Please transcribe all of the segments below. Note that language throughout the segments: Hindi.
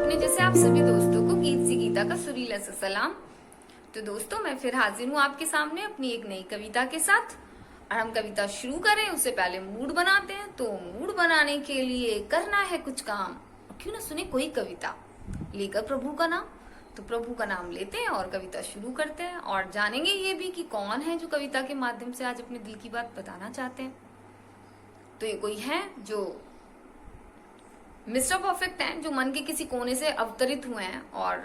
अपने जैसे आप सभी दोस्तों को गीत सी गीता का सुरीला सा सलाम। तो दोस्तों मैं फिर हाजिर हूँ आपके सामने अपनी एक नई कविता के साथ। और हम कविता शुरू करें उससे पहले मूड बनाते हैं। तो मूड बनाने के लिए करना है कुछ काम, और क्यों ना सुने कोई कविता लेकर प्रभु का नाम। तो प्रभु का नाम लेते हैं और कविता शुरू करते हैं, और जानेंगे ये भी कि कौन है जो कविता के माध्यम से आज अपने दिल की बात बताना चाहते हैं। तो ये कोई है जो मिस्टर परफेक्ट हैं, जो मन के किसी कोने से अवतरित हुए हैं और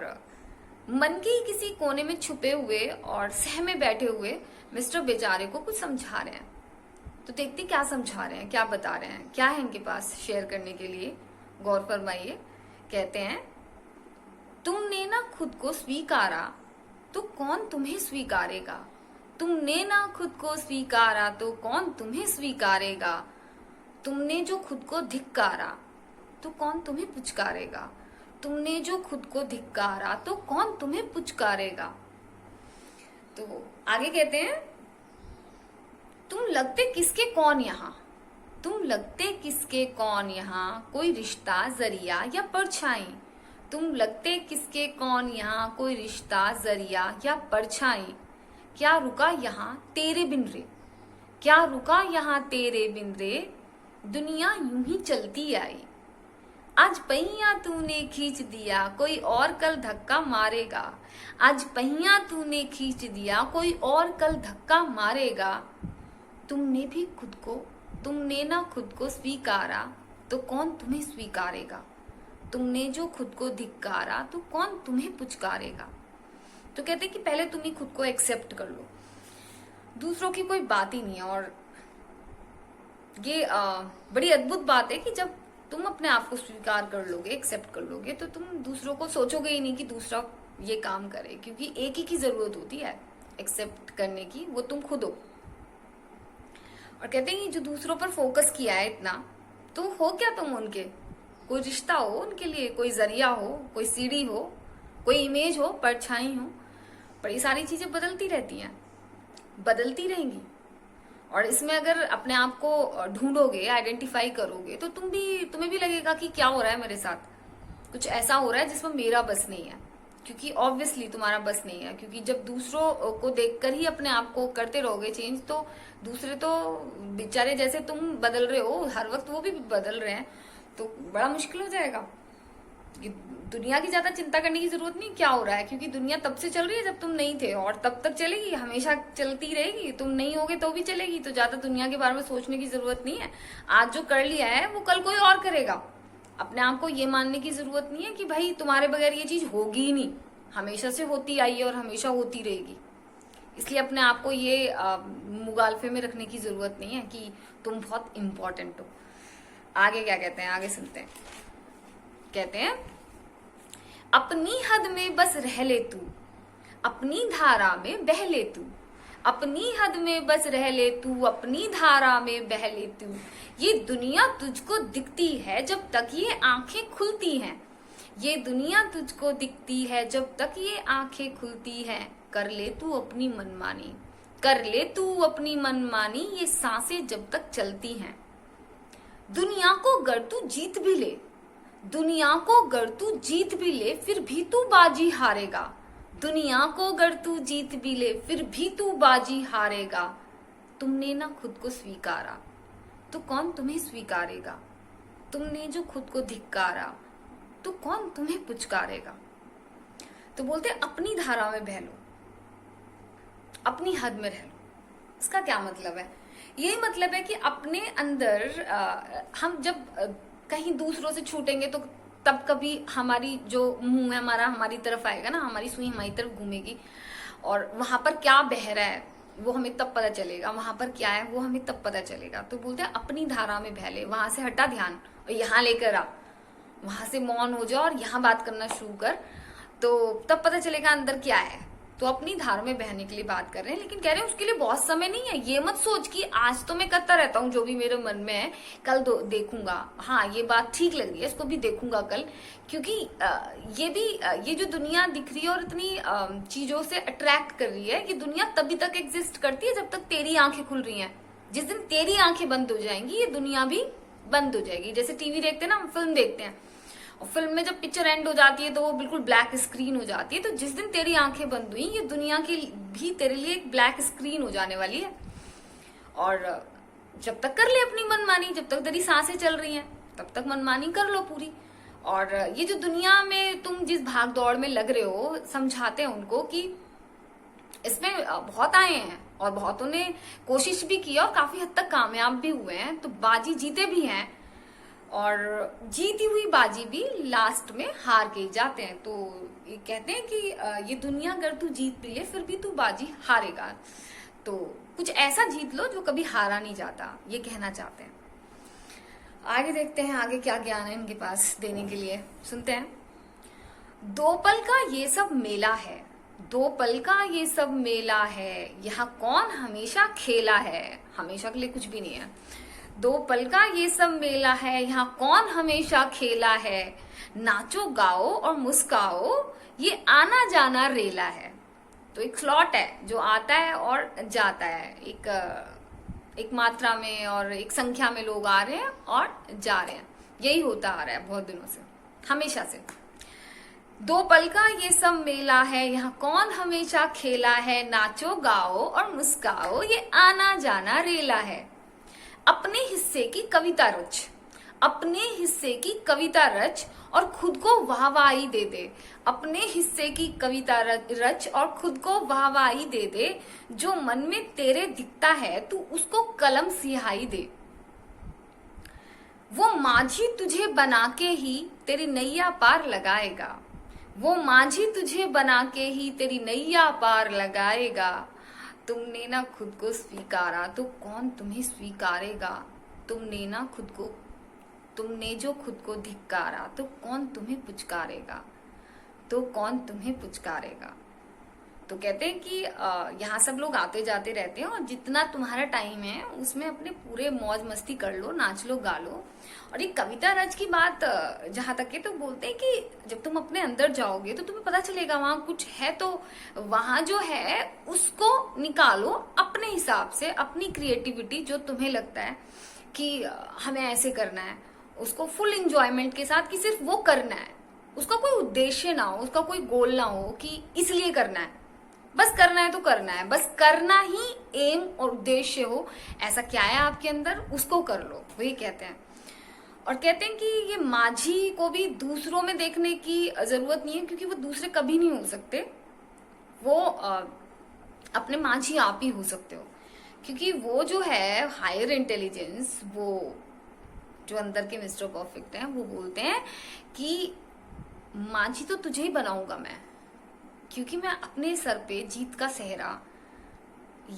मन के ही किसी कोने में छुपे हुए और सहमे बैठे हुए मिस्टर बेचारे को कुछ समझा रहे हैं। तो देखते क्या समझा रहे हैं, क्या बता रहे हैं, क्या है इनके पास शेयर करने के लिए, गौर फरमाइए। कहते हैं, तुमने ना खुद को स्वीकारा तो कौन तुम्हें स्वीकारेगा। तुमने ना खुद को स्वीकारा तो कौन तुम्हें स्वीकारेगा। तुमने जो खुद को धिक्कारा तो कौन तुम्हें पुचकारेगा। तुमने जो खुद को धिक्कारा तो कौन तुम्हें पुचकारेगा। तो आगे कहते हैं, तुम लगते किसके कौन यहाँ। तुम लगते किसके कौन यहाँ, कोई रिश्ता जरिया या परछाई। तुम लगते किसके कौन यहाँ, कोई रिश्ता जरिया या परछाई। क्या रुका यहाँ तेरे बिन रे, क्या रुका यहाँ तेरे बिन रे। दुनिया यूं ही चलती आई। आज पहिया तूने खींच दिया, कोई और कल धक्का मारेगा। आज पहिया तूने खींच दिया, कोई और कल धक्का मारेगा। तुमने भी खुद को, तुमने ना खुद को स्वीकारा तो कौन तुम्हें स्वीकारेगा। तुमने जो खुद को धिक्कारा तो कौन तुम्हें पुचकारेगा। तो कहते कि पहले तुम ही खुद को एक्सेप्ट कर लो, दूसरों की कोई बात ही नहीं है। और ये बड़ी अद्भुत बात है कि जब तुम अपने आप को स्वीकार कर लोगे, एक्सेप्ट कर लोगे, तो तुम दूसरों को सोचोगे ही नहीं कि दूसरा ये काम करे, क्योंकि एक ही की जरूरत होती है एक्सेप्ट करने की, वो तुम खुद हो। और कहते हैं जो दूसरों पर फोकस किया है इतना, तो हो क्या तुम उनके, कोई रिश्ता हो उनके लिए, कोई जरिया हो, कोई सीढ़ी हो, कोई इमेज हो, परछाई हो। पर ये सारी चीजें बदलती रहती हैं, बदलती रहेंगी। और इसमें अगर अपने आप को ढूंढोगे, आइडेंटिफाई करोगे, तो तुम्हें भी लगेगा कि क्या हो रहा है मेरे साथ, कुछ ऐसा हो रहा है जिसमें मेरा बस नहीं है। क्योंकि ऑब्वियसली तुम्हारा बस नहीं है, क्योंकि जब दूसरों को देखकर ही अपने आप को करते रहोगे चेंज, तो दूसरे तो बेचारे जैसे तुम बदल रहे हो हर वक्त वो भी बदल रहे हैं, तो बड़ा मुश्किल हो जाएगा। दुनिया की ज्यादा चिंता करने की जरूरत नहीं क्या हो रहा है, क्योंकि दुनिया तब से चल रही है जब तुम नहीं थे, और तब तक चलेगी, हमेशा चलती रहेगी। तुम नहीं होगे तो भी चलेगी। तो ज्यादा दुनिया के बारे में सोचने की जरूरत नहीं है। आज जो कर लिया है वो कल कोई और करेगा। अपने आप को ये मानने की जरूरत नहीं है कि भाई तुम्हारे बगैर ये चीज होगी ही नहीं, हमेशा से होती आई है और हमेशा होती रहेगी। इसलिए अपने आप को ये मुगालफे में रखने की जरूरत नहीं है कि तुम बहुत इंपॉर्टेंट हो। आगे क्या कहते हैं, आगे सुनते हैं। कहते हैं, अपनी हद में बस रह ले तू, अपनी धारा में बह ले तू। अपनी हद में बस रह ले तू, अपनी धारा में बह ले तू। ये दुनिया तुझको दिखती है जब तक ये आंखें खुलती हैं। ये दुनिया तुझको दिखती है जब तक ये आंखें खुलती हैं। कर ले तू अपनी मनमानी, कर ले तू अपनी मनमानी, ये सांसें जब तक चलती हैं। दुनिया को गर तू जीत भी ले, दुनिया को गर तू जीत भी ले, फिर भी तू बाजी हारेगा। दुनिया को गर तू जीत भी ले, फिर भी तू बाजी हारेगा। तुमने ना खुद को स्वीकारा तो कौन तुम्हें स्वीकारेगा। तुमने जो खुद को धिक्कारा तो कौन तुम्हें पुचकारेगा। तो बोलते अपनी धारा में बह लो, अपनी हद में रह लो। इसका क्या मतलब है? ये मतलब है कि अपने अंदर हम जब कहीं दूसरों से छूटेंगे तो तब कभी हमारी जो मुंह है हमारा हमारी तरफ आएगा ना, हमारी सुई हमारी तरफ घूमेगी, और वहां पर क्या बह रहा है वो हमें तब पता चलेगा, वहां पर क्या है वो हमें तब पता चलेगा। तो बोलते हैं अपनी धारा में बह ले, वहां से हटा ध्यान और यहाँ लेकर आ, वहां से मौन हो जाओ और यहाँ बात करना शुरू कर, तो तब पता चलेगा अंदर क्या है। तो अपनी धार में बहने के लिए बात कर रहे हैं, लेकिन कह रहे हैं उसके लिए बहुत समय नहीं है। ये मत सोच कि आज तो मैं करता रहता हूँ जो भी मेरे मन में है, कल देखूंगा, हाँ ये बात ठीक लग रही है इसको भी देखूंगा कल। क्योंकि ये जो दुनिया दिख रही है और इतनी चीजों से अट्रैक्ट कर रही है, ये दुनिया तभी तक एग्जिस्ट करती है जब तक तेरी आंखें खुल रही हैं। जिस दिन तेरी आंखें बंद हो जाएंगी ये दुनिया भी बंद हो जाएगी। जैसे टीवी देखते हैं ना, हम फिल्म देखते हैं, और फिल्म में जब पिक्चर एंड हो जाती है तो वो बिल्कुल ब्लैक स्क्रीन हो जाती है। तो जिस दिन तेरी आंखें बंद हुई, ये दुनिया की भी तेरे लिए एक ब्लैक स्क्रीन हो जाने वाली है। और जब तक कर ले अपनी मनमानी, जब तक तेरी सांसें चल रही हैं तब तक मनमानी कर लो पूरी। और ये जो दुनिया में तुम जिस भाग दौड़ में लग रहे हो, समझाते हैं उनको कि इसमें बहुत आए हैं और बहुतों ने कोशिश भी की और काफी हद तक कामयाब भी हुए हैं, तो बाजी जीते भी हैं। और जीती हुई बाजी भी लास्ट में हार के ही जाते हैं। तो ये कहते हैं कि ये दुनिया अगर तू जीत भी ले फिर भी तू बाजी हारेगा। तो कुछ ऐसा जीत लो जो कभी हारा नहीं जाता, ये कहना चाहते हैं। आगे देखते हैं आगे क्या ज्ञान है इनके पास देने के लिए, सुनते हैं। 2 पल का ये सब मेला है, 2 पल का ये सब मेला है, यहाँ कौन हमेशा खेला है। हमेशा के लिए कुछ भी नहीं है। 2 पल का ये सब मेला है, यहाँ कौन हमेशा खेला है। नाचो गाओ और मुस्काओ, ये आना जाना रेला है। तो एक स्लॉट है जो आता है और जाता है, एक मात्रा में और एक संख्या में लोग आ रहे हैं और जा रहे हैं। यही होता आ रहा है बहुत दिनों से, हमेशा से। 2 पल का ये सब मेला है, यहाँ कौन हमेशा खेला है। नाचो गाओ और मुस्काओ, ये आना जाना रेला है। अपने हिस्से की कविता रच, अपने हिस्से की कविता रच और खुद को वाहवाही दे दे। अपने हिस्से की कविता रच और खुद को वाहवाही दे दे। जो मन में तेरे दिखता है तू उसको कलम सिहाई दे। वो माझी तुझे बना के ही तेरी नैया पार लगाएगा। वो माझी तुझे बना के ही तेरी नैया पार लगाएगा। तुमने ना खुद को स्वीकारा तो कौन तुम्हें स्वीकारेगा। तुमने ना खुद को, तुमने जो खुद को धिक्कारा तो कौन तुम्हें पुचकारेगा, तो कौन तुम्हें पुचकारेगा। तो कहते हैं कि यहाँ सब लोग आते जाते रहते हैं और जितना तुम्हारा टाइम है उसमें अपने पूरे मौज मस्ती कर लो, नाच लो, गा लो। और ये कविता रच की बात जहां तक है तो बोलते हैं कि जब तुम अपने अंदर जाओगे तो तुम्हें पता चलेगा वहां कुछ है, तो वहां जो है उसको निकालो अपने हिसाब से, अपनी क्रिएटिविटी जो तुम्हें लगता है कि हमें ऐसे करना है, उसको फुल एंजॉयमेंट के साथ कि सिर्फ वो करना है, उसका कोई उद्देश्य ना हो, उसका कोई गोल ना हो कि इसलिए करना है, बस करना है तो करना है, बस करना ही एम और उद्देश्य हो। ऐसा क्या है आपके अंदर, उसको कर लो, वही कहते हैं। और कहते हैं कि ये माझी को भी दूसरों में देखने की जरूरत नहीं है, क्योंकि वो दूसरे कभी नहीं हो सकते। वो अपने माझी आप ही हो सकते हो, क्योंकि वो जो है हायर इंटेलिजेंस, वो जो अंदर के मिस्टर परफेक्ट हैं, वो बोलते हैं कि माझी तो तुझे ही बनाऊंगा मैं, क्योंकि मैं अपने सर पे जीत का सेहरा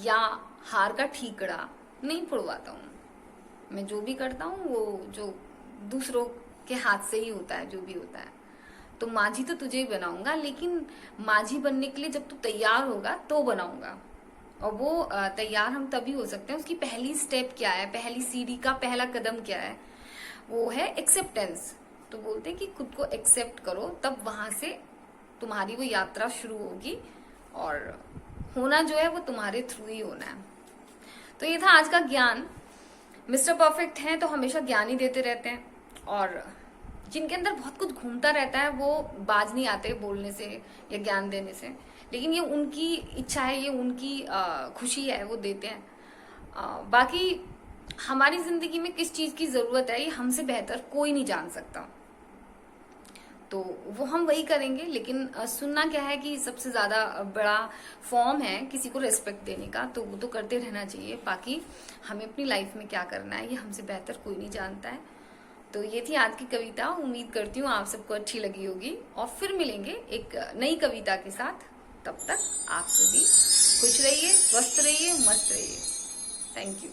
या हार का ठीकड़ा नहीं पड़वाता हूँ। मैं जो भी करता हूँ वो जो दूसरों के हाथ से ही होता है, जो भी होता है। तो माझी तो तुझे ही बनाऊंगा, लेकिन माझी बनने के लिए जब तू तैयार होगा तो बनाऊंगा। और वो तैयार हम तभी हो सकते हैं, उसकी पहली स्टेप क्या है, पहली सीढ़ी का पहला कदम क्या है, वो है एक्सेप्टेंस। तो बोलते हैं कि खुद को एक्सेप्ट करो, तब वहां से तुम्हारी वो यात्रा शुरू होगी और होना जो है वो तुम्हारे थ्रू ही होना है। तो ये था आज का ज्ञान। मिस्टर परफेक्ट हैं तो हमेशा ज्ञान ही देते रहते हैं, और जिनके अंदर बहुत कुछ घूमता रहता है वो बाज नहीं आते बोलने से या ज्ञान देने से, लेकिन ये उनकी इच्छा है, ये उनकी खुशी है, वो देते हैं। बाकी हमारी जिंदगी में किस चीज की जरूरत है ये हमसे बेहतर कोई नहीं जान सकता, तो वो हम वही करेंगे। लेकिन सुनना क्या है कि सबसे ज्यादा बड़ा फॉर्म है किसी को रेस्पेक्ट देने का, तो वो तो करते रहना चाहिए। बाकी हमें अपनी लाइफ में क्या करना है ये हमसे बेहतर कोई नहीं जानता है। तो ये थी आज की कविता, उम्मीद करती हूँ आप सबको अच्छी लगी होगी, और फिर मिलेंगे एक नई कविता के साथ। तब तक आप सभी खुश रहिए, स्वस्थ रहिए, मस्त रहिए। Thank you.